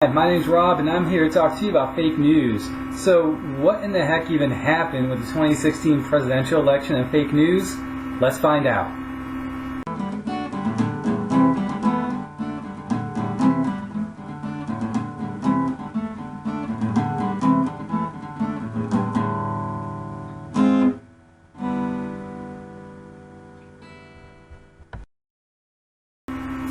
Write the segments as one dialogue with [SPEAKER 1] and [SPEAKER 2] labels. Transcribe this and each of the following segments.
[SPEAKER 1] Hi, my name's Rob and I'm here to talk to you about fake news. So what in the heck even happened with the 2016 presidential election and fake news? Let's find out.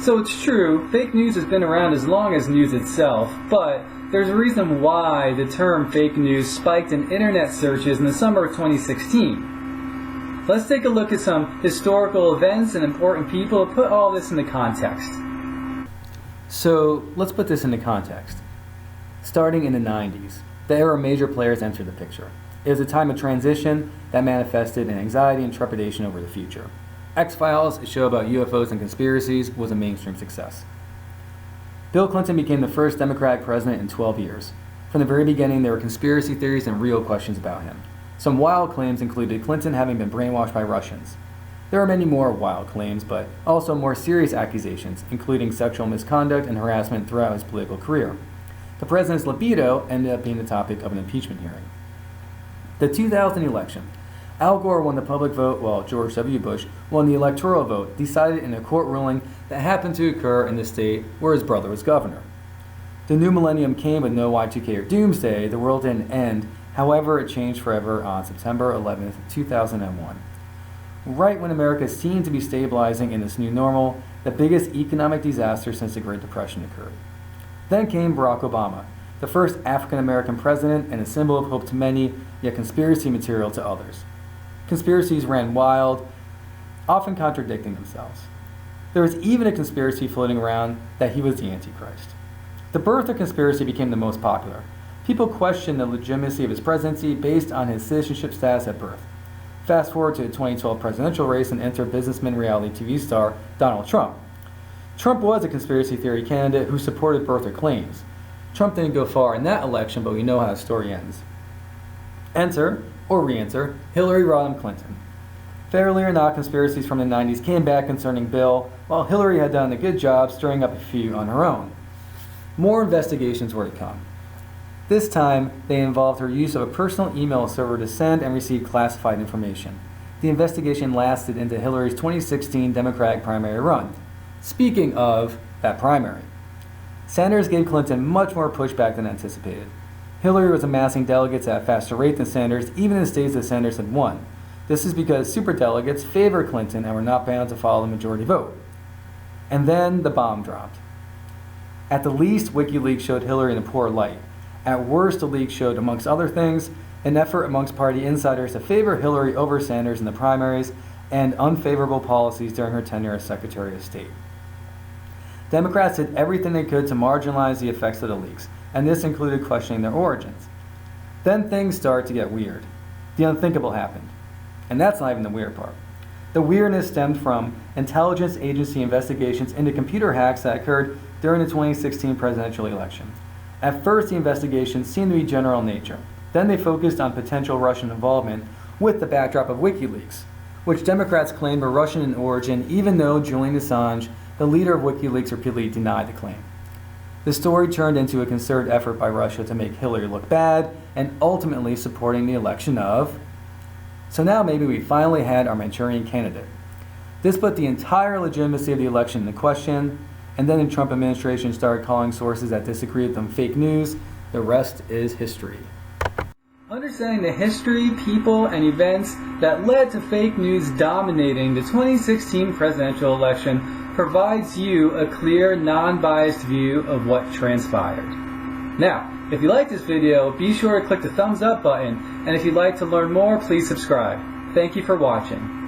[SPEAKER 1] So it's true, fake news has been around as long as news itself, but there's a reason why the term fake news spiked in internet searches in the summer of 2016. Let's take a look at some historical events and important people to put all this into context. So let's put this into context. Starting in the 90s, the era major players entered the picture. It was a time of transition that manifested in anxiety and trepidation over the future. X-Files, a show about UFOs and conspiracies, was a mainstream success. Bill Clinton became the first Democratic president in 12 years. From the very beginning, there were conspiracy theories and real questions about him. Some wild claims included Clinton having been brainwashed by Russians. There are many more wild claims, but also more serious accusations, including sexual misconduct and harassment throughout his political career. The president's libido ended up being the topic of an impeachment hearing. The 2000 election. Al Gore won the public vote while George W. Bush won the electoral vote, decided in a court ruling that happened to occur in the state where his brother was governor. The new millennium came with no Y2K or doomsday. The world didn't end. However, it changed forever on September 11, 2001. Right when America seemed to be stabilizing in this new normal, the biggest economic disaster since the Great Depression occurred. Then came Barack Obama, the first African-American president and a symbol of hope to many, yet conspiracy material to others. Conspiracies ran wild, often contradicting themselves. There was even a conspiracy floating around that he was the Antichrist. The birther conspiracy became the most popular. People questioned the legitimacy of his presidency based on his citizenship status at birth. Fast forward to the 2012 presidential race and enter businessman reality TV star Donald Trump. Trump was a conspiracy theory candidate who supported birther claims. Trump didn't go far in that election, but we know how the story ends. Enter, or re-enter, Hillary Rodham Clinton. Fairly or not, conspiracies from the 90s came back concerning Bill, while Hillary had done a good job stirring up a few on her own. More investigations were to come. This time, they involved her use of a personal email server to send and receive classified information. The investigation lasted into Hillary's 2016 Democratic primary run. Speaking of that primary, Sanders gave Clinton much more pushback than anticipated. Hillary was amassing delegates at a faster rate than Sanders, even in states that Sanders had won. This is because superdelegates favored Clinton and were not bound to follow the majority vote. And then the bomb dropped. At the least, WikiLeaks showed Hillary in a poor light. At worst, the leak showed, amongst other things, an effort amongst party insiders to favor Hillary over Sanders in the primaries and unfavorable policies during her tenure as Secretary of State. Democrats did everything they could to marginalize the effects of the leaks, and this included questioning their origins. Then things started to get weird. The unthinkable happened. And that's not even the weird part. The weirdness stemmed from intelligence agency investigations into computer hacks that occurred during the 2016 presidential election. At first, the investigations seemed to be general in nature. Then they focused on potential Russian involvement with the backdrop of WikiLeaks, which Democrats claimed were Russian in origin, even though Julian Assange, the leader of WikiLeaks, repeatedly denied the claim. The story turned into a concerted effort by Russia to make Hillary look bad and ultimately supporting the election of... So now maybe we finally had our Manchurian candidate. This put the entire legitimacy of the election into question, and then the Trump administration started calling sources that disagreed with them fake news. The rest is history. Understanding the history, people, and events that led to fake news dominating the 2016 presidential election provides you a clear, non-biased view of what transpired. Now, if you like this video, be sure to click the thumbs up button, and if you'd like to learn more, please subscribe. Thank you for watching.